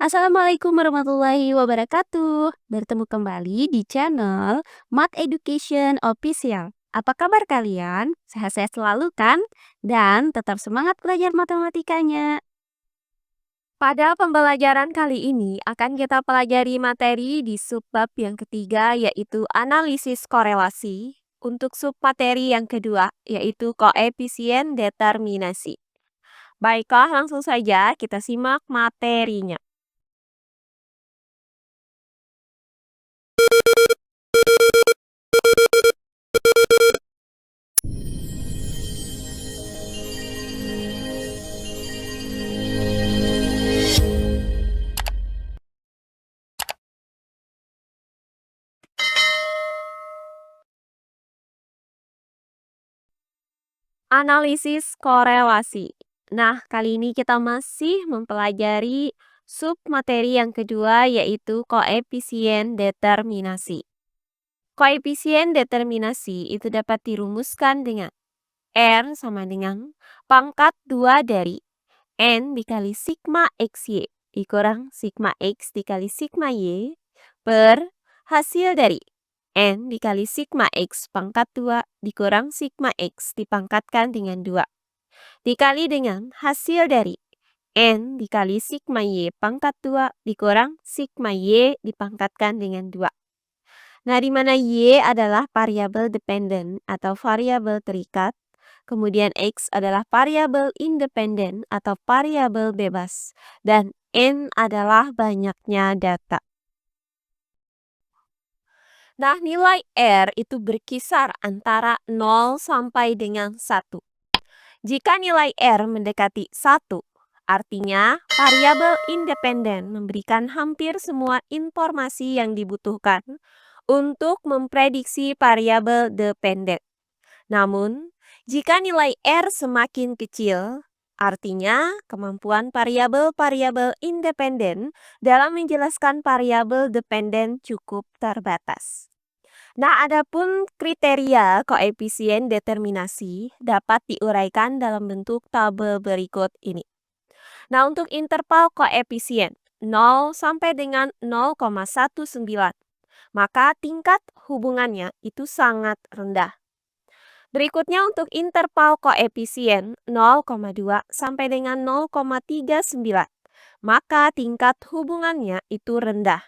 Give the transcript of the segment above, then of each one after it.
Assalamualaikum warahmatullahi wabarakatuh. Bertemu kembali di channel Math Education Official. Apa kabar kalian? Sehat-sehat selalu kan? Dan tetap semangat belajar matematikanya. Pada pembelajaran kali ini akan kita pelajari materi di subbab yang ketiga yaitu analisis korelasi. Untuk submateri yang kedua yaitu koefisien determinasi. Baiklah, langsung saja kita simak materinya. Analisis korelasi. Nah, kali ini kita masih mempelajari submateri yang kedua yaitu koefisien determinasi. Koefisien determinasi itu dapat dirumuskan dengan R sama dengan pangkat 2 dari N dikali sigma XY dikurang sigma X dikali sigma Y per hasil dari N dikali sigma X pangkat 2 dikurang sigma X dipangkatkan dengan 2 dikali dengan hasil dari N dikali sigma Y pangkat 2 dikurang sigma Y dipangkatkan dengan 2. Nah, di mana Y adalah variabel dependen atau variabel terikat, kemudian X adalah variabel independen atau variabel bebas, dan N adalah banyaknya data. Nah, nilai R itu berkisar antara 0 sampai dengan 1. Jika nilai R mendekati 1, artinya variabel independen memberikan hampir semua informasi yang dibutuhkan untuk memprediksi variabel dependen. Namun, jika nilai R semakin kecil, artinya kemampuan variabel-variabel independen dalam menjelaskan variabel dependen cukup terbatas. Nah, adapun kriteria koefisien determinasi dapat diuraikan dalam bentuk tabel berikut ini. Nah, untuk interval koefisien 0 sampai dengan 0,19, maka tingkat hubungannya itu sangat rendah. Berikutnya untuk interval koefisien 0,2 sampai dengan 0,39, maka tingkat hubungannya itu rendah.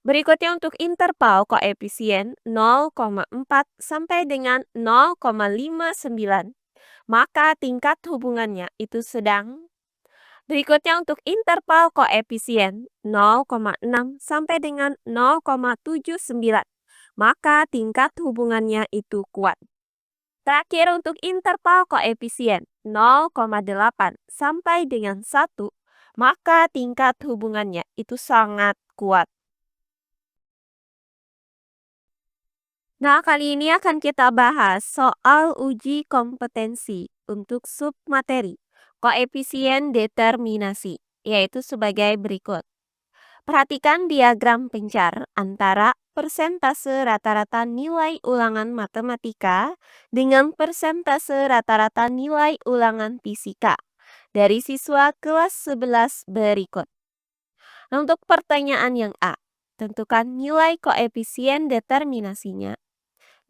Berikutnya untuk interval koefisien 0,4 sampai dengan 0,59, maka tingkat hubungannya itu sedang. Berikutnya untuk interval koefisien 0,6 sampai dengan 0,79, maka tingkat hubungannya itu kuat. Terakhir untuk interval koefisien 0,8 sampai dengan 1, maka tingkat hubungannya itu sangat kuat. Nah, kali ini akan kita bahas soal uji kompetensi untuk submateri koefisien determinasi, yaitu sebagai berikut. Perhatikan diagram pencar antara persentase rata-rata nilai ulangan matematika dengan persentase rata-rata nilai ulangan fisika dari siswa kelas 11 berikut. Nah, untuk pertanyaan yang A, tentukan nilai koefisien determinasinya.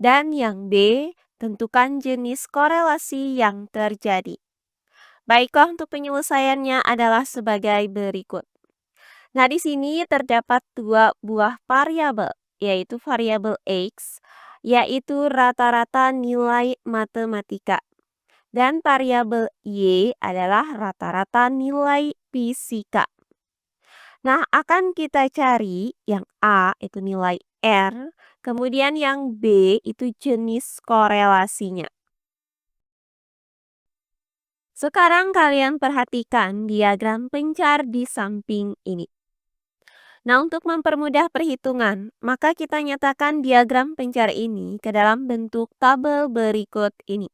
Dan yang B, tentukan jenis korelasi yang terjadi. Baiklah, untuk penyelesaiannya adalah sebagai berikut. Nah, di sini terdapat dua buah variabel, yaitu variabel X, yaitu rata-rata nilai matematika. Dan variabel Y adalah rata-rata nilai fisika. Nah, akan kita cari yang A itu nilai R, kemudian yang B itu jenis korelasinya. Sekarang kalian perhatikan diagram pencar di samping ini. Nah, untuk mempermudah perhitungan, maka kita nyatakan diagram pencar ini ke dalam bentuk tabel berikut ini.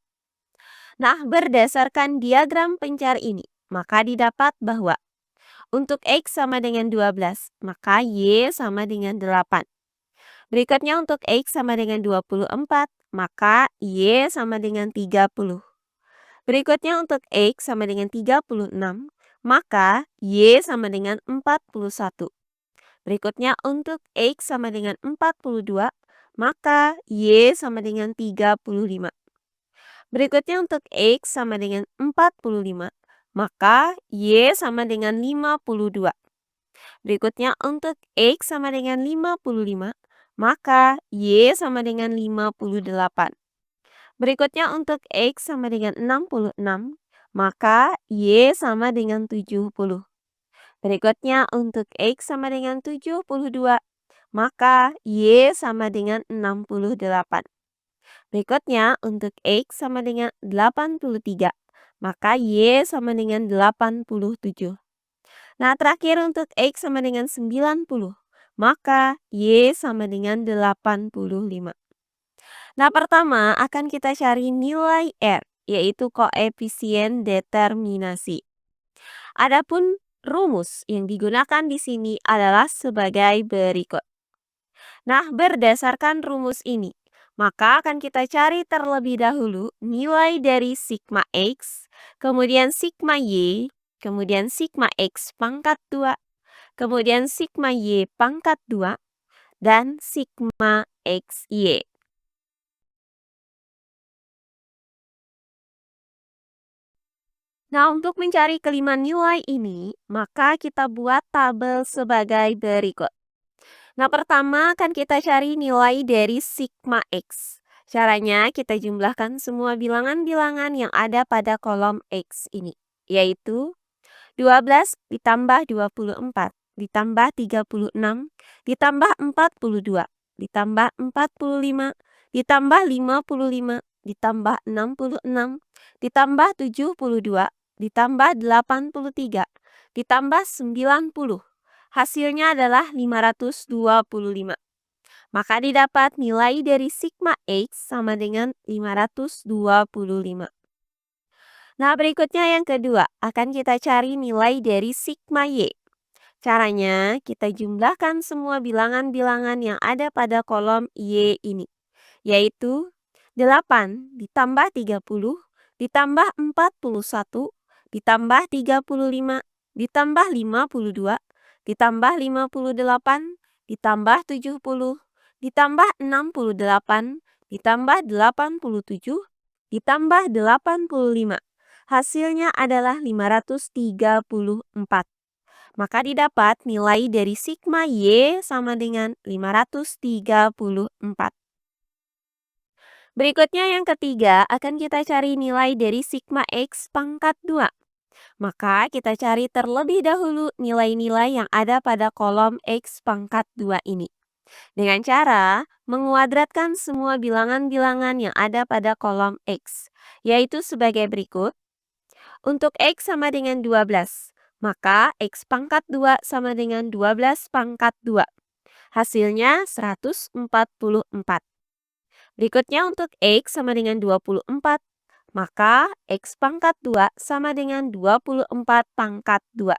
Nah, berdasarkan diagram pencar ini, maka didapat bahwa untuk X sama dengan 12, maka Y sama dengan 8. Berikutnya untuk X sama dengan 24, maka Y sama dengan 30. Berikutnya untuk X sama dengan 36, maka Y sama dengan 41. Berikutnya untuk X sama dengan 42, maka Y sama dengan 35. Berikutnya untuk X sama dengan 45, maka Y sama dengan 52. Berikutnya untuk X sama dengan 55, maka Y sama dengan 58. Berikutnya untuk X sama dengan 66, maka Y sama dengan 70. Berikutnya untuk X sama dengan 72, maka Y sama dengan 68. Berikutnya untuk X sama dengan 83, maka Y sama dengan 87. Nah, terakhir untuk X sama dengan 90, maka Y sama dengan 85. Nah, pertama akan kita cari nilai R, yaitu koefisien determinasi. Adapun rumus yang digunakan di sini adalah sebagai berikut. Nah, berdasarkan rumus ini, maka akan kita cari terlebih dahulu nilai dari sigma X, kemudian sigma Y, kemudian sigma X pangkat 2, kemudian sigma Y pangkat 2, dan sigma XY. Nah, untuk mencari kelima nilai ini, maka kita buat tabel sebagai berikut. Nah, pertama akan kita cari nilai dari sigma X. Caranya kita jumlahkan semua bilangan-bilangan yang ada pada kolom X ini, yaitu 12 ditambah 24, ditambah 36, ditambah 42, ditambah 45, ditambah 55, ditambah 66, ditambah 72, ditambah 83, ditambah 90. Hasilnya adalah 525. Maka didapat nilai dari sigma X sama dengan 525. Nah, berikutnya yang kedua, akan kita cari nilai dari sigma Y. Caranya, kita jumlahkan semua bilangan-bilangan yang ada pada kolom Y ini, yaitu 8 ditambah 30, ditambah 41, ditambah 35, ditambah 52, ditambah 58, ditambah 70, ditambah 68, ditambah 87, ditambah 85. Hasilnya adalah 534. Maka didapat nilai dari sigma Y sama dengan 534. Berikutnya yang ketiga, akan kita cari nilai dari sigma X pangkat 2. Maka kita cari terlebih dahulu nilai-nilai yang ada pada kolom X pangkat 2 ini. Dengan cara menguadratkan semua bilangan-bilangan yang ada pada kolom X, yaitu sebagai berikut. Untuk X sama dengan 12, maka X pangkat 2 sama dengan 12 pangkat 2. Hasilnya 144. Berikutnya untuk X sama dengan 24, maka X pangkat 2 sama dengan 24 pangkat 2.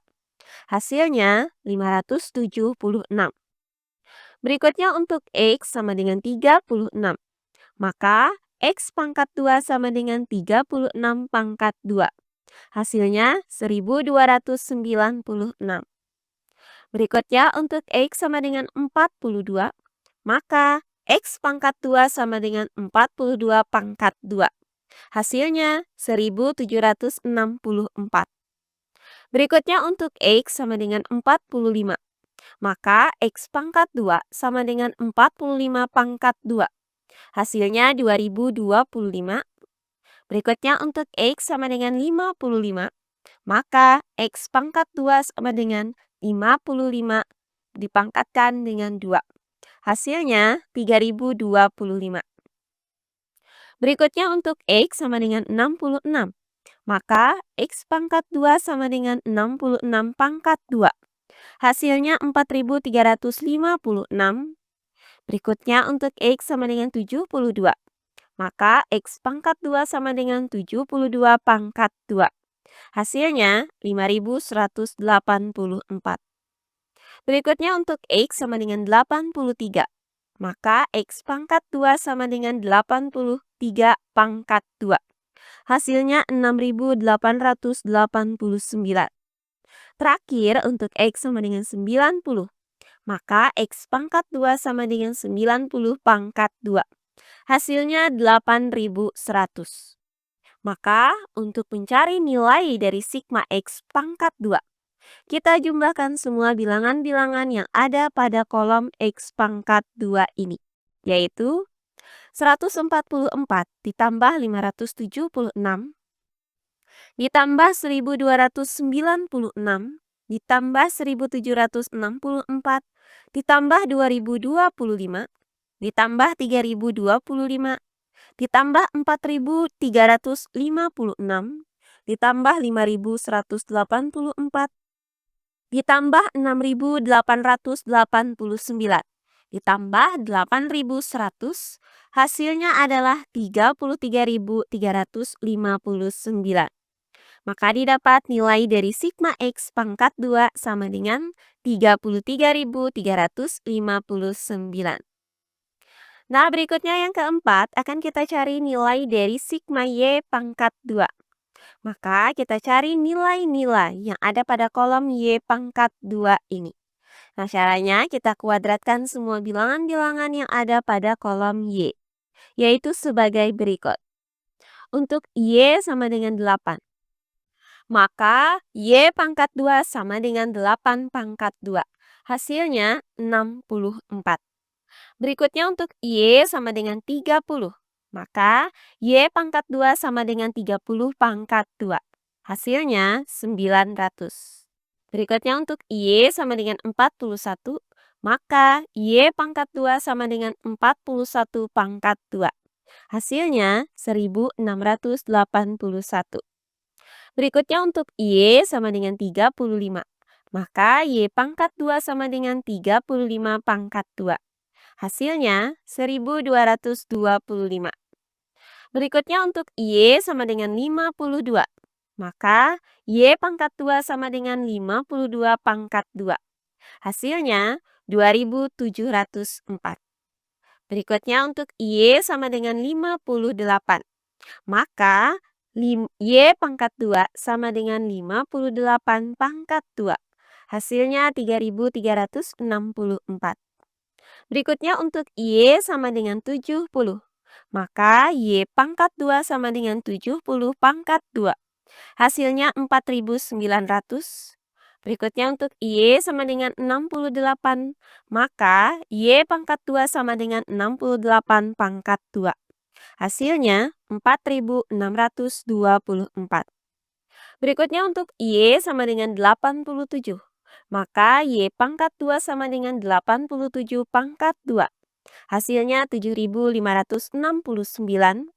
Hasilnya 576. Berikutnya untuk X sama dengan 36, maka X pangkat 2 sama dengan 36 pangkat 2. Hasilnya 1296. Berikutnya untuk X sama dengan 42, maka X pangkat 2 sama dengan 42 pangkat 2. Hasilnya 1764. Berikutnya untuk X sama dengan 45, maka X pangkat 2 sama dengan 45 pangkat 2. Hasilnya 2025. Berikutnya untuk X sama dengan 55, maka X pangkat 2 sama dengan 55 dipangkatkan dengan 2. Hasilnya 3025. Berikutnya untuk X sama dengan 66, maka X pangkat 2 sama dengan 66 pangkat 2. Hasilnya 4356. Berikutnya untuk X sama dengan 72, maka X pangkat 2 sama dengan 72 pangkat 2. Hasilnya 5184. Berikutnya untuk X sama dengan 83, maka X pangkat 2 sama dengan 83 pangkat 2. Hasilnya 6889. Terakhir, untuk X sama dengan 90, maka X pangkat 2 sama dengan 90 pangkat 2. Hasilnya 8100. Maka, untuk mencari nilai dari sigma X pangkat 2, kita jumlahkan semua bilangan-bilangan yang ada pada kolom X pangkat 2 ini, yaitu 144 ditambah 576 ditambah 1296 ditambah 1764 ditambah 2025 ditambah 3025 ditambah 4356 ditambah 5184 ditambah 6889 ditambah 8100, hasilnya adalah 33.359. Maka didapat nilai dari sigma X pangkat 2 sama dengan 33.359. Nah, berikutnya yang keempat, akan kita cari nilai dari sigma Y pangkat 2. Maka kita cari nilai-nilai yang ada pada kolom Y pangkat 2 ini. Nah, caranya kita kuadratkan semua bilangan-bilangan yang ada pada kolom Y, yaitu sebagai berikut. Untuk Y sama dengan 8, maka Y pangkat 2 sama dengan 8 pangkat 2. Hasilnya 64. Berikutnya untuk Y sama dengan 30. Maka Y pangkat 2 sama dengan 30 pangkat 2. Hasilnya 900. Berikutnya untuk Y sama dengan 41. Maka Y pangkat 2 sama dengan 41 pangkat 2. Hasilnya 1681. Berikutnya untuk Y sama dengan 35. Maka Y pangkat 2 sama dengan 35 pangkat 2. Hasilnya 1225. Berikutnya untuk Y sama dengan 52. Maka Y pangkat 2 sama dengan 52 pangkat 2. Hasilnya 2704. Berikutnya untuk Y sama dengan 58. Maka Y pangkat 2 sama dengan 58 pangkat 2. Hasilnya 3364. Berikutnya untuk Y sama dengan 70. Maka Y pangkat 2 sama dengan 70 pangkat 2. Hasilnya 4900. Berikutnya untuk Y sama dengan 68. Maka Y pangkat 2 sama dengan 68 pangkat 2. Hasilnya 4624. Berikutnya untuk Y sama dengan 87. Maka Y pangkat 2 sama dengan 87 pangkat 2. Hasilnya 7569.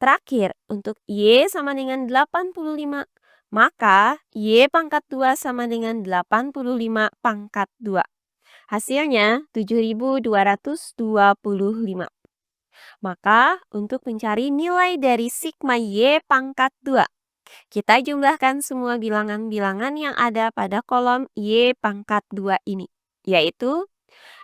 Terakhir, untuk Y sama dengan 85. Maka Y pangkat 2 sama dengan 85 pangkat 2. Hasilnya 7225. Maka, untuk mencari nilai dari sigma Y pangkat 2, kita jumlahkan semua bilangan-bilangan yang ada pada kolom Y pangkat 2 ini, yaitu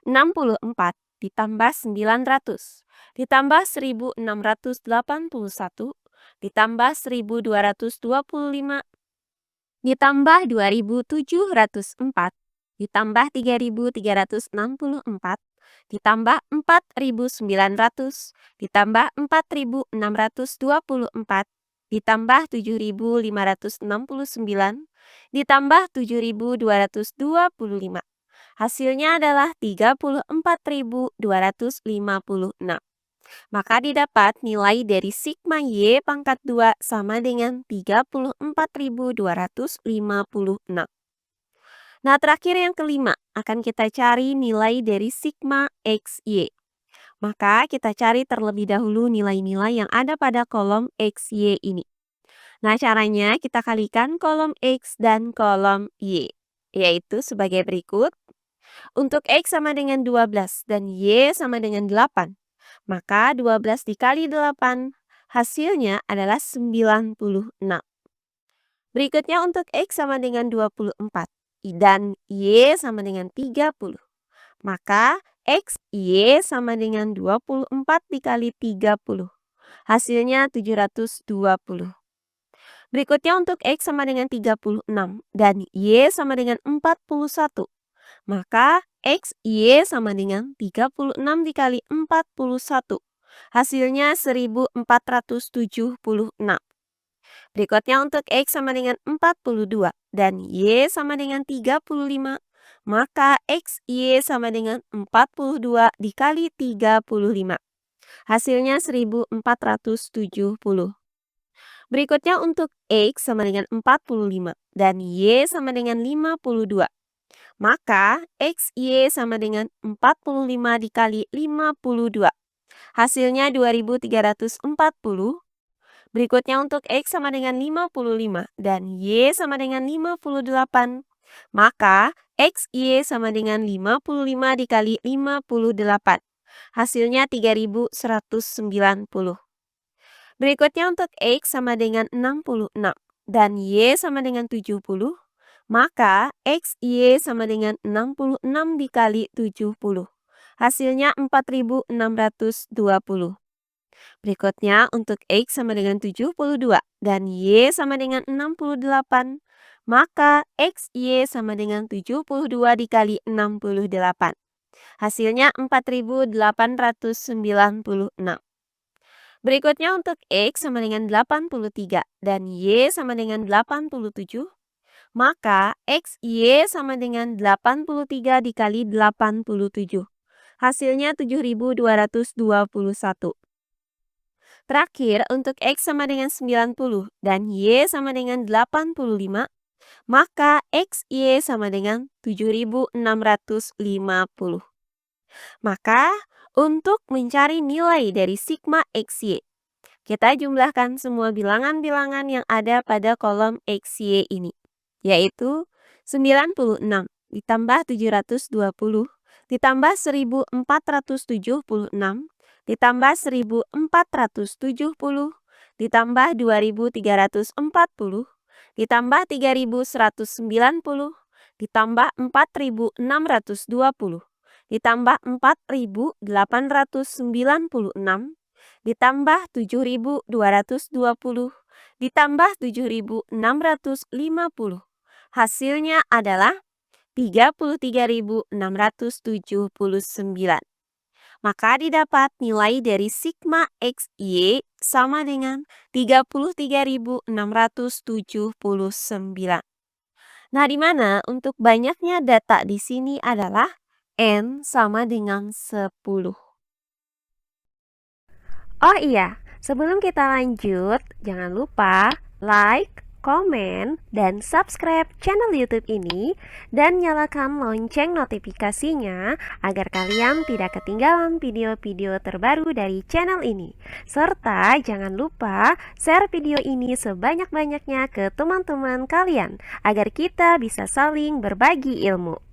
64 ditambah 900, ditambah 1681, ditambah 1225, ditambah 2704, ditambah 3364, ditambah 4900, ditambah 4624, ditambah 7569, ditambah 7225. Hasilnya adalah 34.256. Maka didapat nilai dari sigma Y pangkat 2 sama dengan 34.256. Nah, terakhir yang kelima, akan kita cari nilai dari sigma XY. Maka kita cari terlebih dahulu nilai-nilai yang ada pada kolom XY ini. Nah, caranya kita kalikan kolom X dan kolom Y, yaitu sebagai berikut. Untuk X sama dengan 12 dan Y sama dengan 8. Maka 12 dikali 8, hasilnya adalah 96. Berikutnya untuk X sama dengan 24 dan Y sama dengan 30. Maka X, Y sama dengan 24 dikali 30. Hasilnya 720. Berikutnya untuk X sama dengan 36 dan Y sama dengan 41. Maka X, Y sama dengan 36 dikali 41. Hasilnya 1476. Berikutnya untuk X sama dengan 42 dan Y sama dengan 35. Maka X, Y sama dengan 42 dikali 35. Hasilnya 1470. Berikutnya untuk X sama dengan 45 dan Y sama dengan 52. Maka X, Y sama dengan 45 dikali 52. Hasilnya 2340. Berikutnya untuk X sama dengan 55 dan Y sama dengan 58. Maka X, Y sama dengan 55 dikali 58. Hasilnya 3190. Berikutnya untuk X sama dengan 66 dan Y sama dengan 70. Maka X, Y sama dengan 66 dikali 70. Hasilnya 4620. Berikutnya untuk X sama dengan 72 dan Y sama dengan 68. Maka X, Y sama dengan 72 dikali 68. Hasilnya 4896. Berikutnya untuk X sama dengan 83 dan Y sama dengan 87. Maka X, Y sama dengan 83 dikali 87. Hasilnya 7221. Terakhir, untuk X sama dengan 90 dan Y sama dengan 85, maka X, Y sama dengan 7650. Maka, untuk mencari nilai dari sigma XY, kita jumlahkan semua bilangan-bilangan yang ada pada kolom XY ini, yaitu 96 ditambah 720 ditambah 1476 ditambah 1470 ditambah 2340 ditambah 3190 ditambah 4620 ditambah 4896 ditambah 7220 ditambah 7650. Hasilnya adalah 33.679. Maka didapat nilai dari sigma XY sama dengan 33.679. Nah, di mana untuk banyaknya data di sini adalah N sama dengan 10. Oh iya, sebelum kita lanjut, jangan lupa like, komen, dan subscribe channel YouTube ini dan nyalakan lonceng notifikasinya agar kalian tidak ketinggalan video-video terbaru dari channel ini. Serta jangan lupa share video ini sebanyak-banyaknya ke teman-teman kalian agar kita bisa saling berbagi ilmu.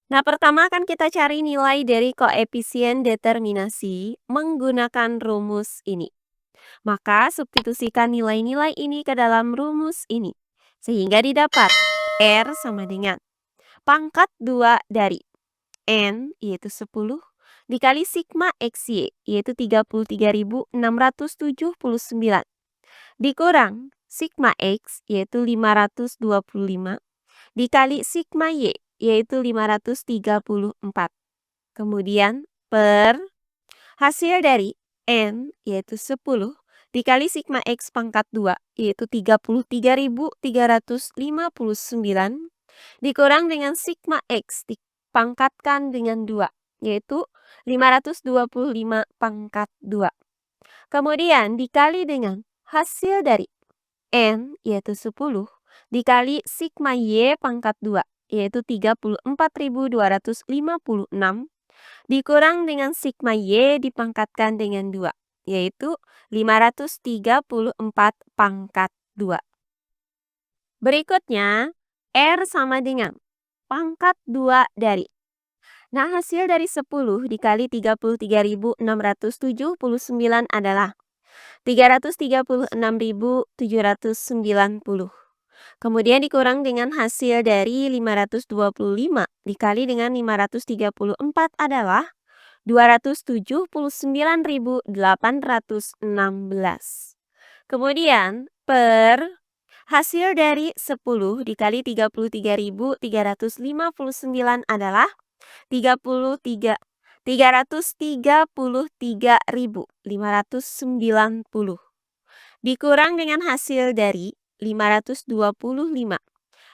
Nah, pertama akan kita cari nilai dari koefisien determinasi menggunakan rumus ini. Maka substitusikan nilai-nilai ini ke dalam rumus ini. Sehingga didapat R sama dengan pangkat 2 dari N yaitu 10 dikali sigma XY yaitu 33.679 dikurang sigma X yaitu 525 dikali sigma Y yaitu 534. Kemudian per hasil dari N yaitu 10 dikali sigma X pangkat 2 yaitu 33.359 dikurang dengan sigma X dipangkatkan dengan 2 yaitu 525 pangkat 2. Kemudian dikali dengan hasil dari N yaitu 10 dikali sigma Y pangkat 2 yaitu 34.256 dikurang dengan sigma Y dipangkatkan dengan 2 yaitu 534 pangkat 2. Berikutnya R sama dengan pangkat 2 dari. Nah, hasil dari 10 dikali 33.679 adalah 336.790. Kemudian dikurang dengan hasil dari 525 dikali dengan 534 adalah 279.816. Kemudian per hasil dari 10 dikali 33.359 adalah 333.590 dikurang dengan hasil dari 525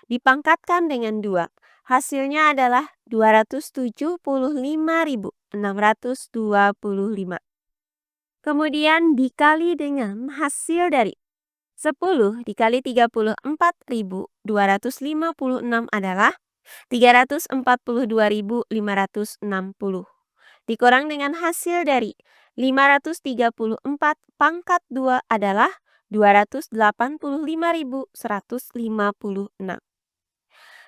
dipangkatkan dengan 2. Hasilnya adalah 275.625. Kemudian dikali dengan hasil dari 10 dikali 34.256 adalah 342.560. Dikurang dengan hasil dari 534 pangkat 2 adalah 285.156.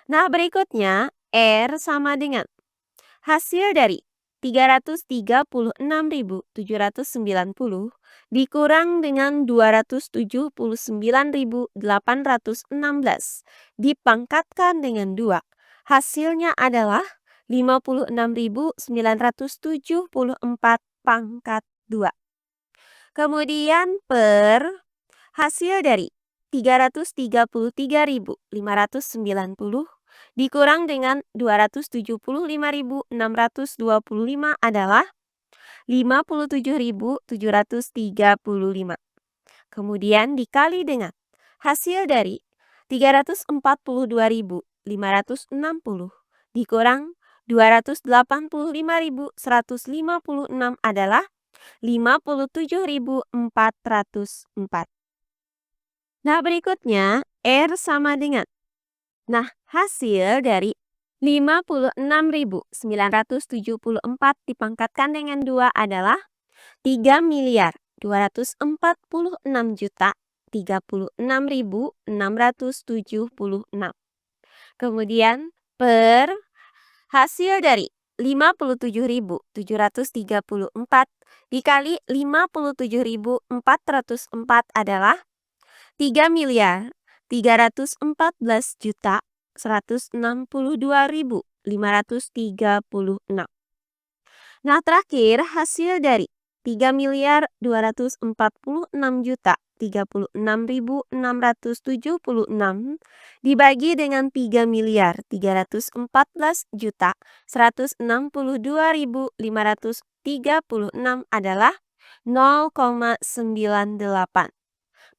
Nah, berikutnya R sama dengan hasil dari 336.790 dikurang dengan 279.816 dipangkatkan dengan 2. Hasilnya adalah 56.974 pangkat 2. Kemudian per hasil dari 333.590 dikurang dengan 275.625 adalah 57.735. Kemudian dikali dengan hasil dari 342.560 dikurang 285.156 adalah 57.404. Nah, berikutnya R sama dengan. Nah, hasil dari 56.974 dipangkatkan dengan 2 adalah 3.246.036.676. Kemudian per hasil dari 57.734 dikali 57.404 adalah 3.314.162.536. Nah, terakhir hasil dari 3.246.036.676 dibagi dengan 3.114.162.536 adalah 0,98.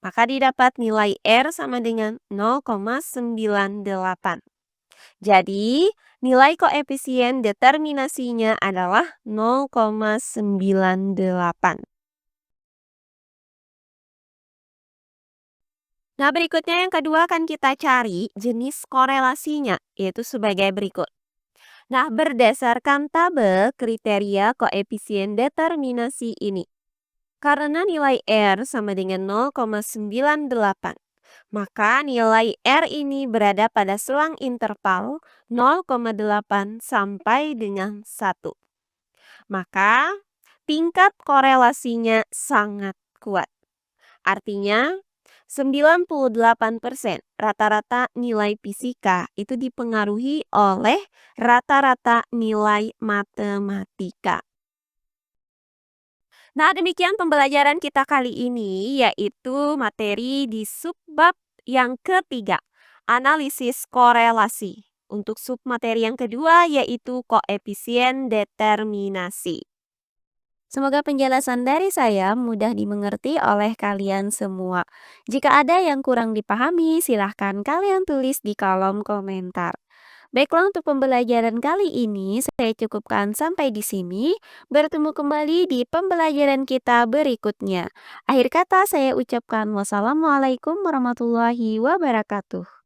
Maka didapat nilai R sama dengan 0,98. Jadi, nilai koefisien determinasinya adalah 0,98. Nah, berikutnya yang kedua akan kita cari jenis korelasinya, yaitu sebagai berikut. Nah, berdasarkan tabel kriteria koefisien determinasi ini, karena nilai R sama dengan 0,98, maka nilai R ini berada pada selang interval 0,8 sampai dengan 1. Maka tingkat korelasinya sangat kuat. Artinya 98% rata-rata nilai fisika itu dipengaruhi oleh rata-rata nilai matematika. Nah, demikian pembelajaran kita kali ini, yaitu materi di subbab yang ketiga, analisis korelasi. Untuk submateri yang kedua, yaitu koefisien determinasi. Semoga penjelasan dari saya mudah dimengerti oleh kalian semua. Jika ada yang kurang dipahami, silahkan kalian tulis di kolom komentar. Baiklah, untuk pembelajaran kali ini saya cukupkan sampai di sini. Bertemu kembali di pembelajaran kita berikutnya. Akhir kata saya ucapkan wassalamualaikum warahmatullahi wabarakatuh.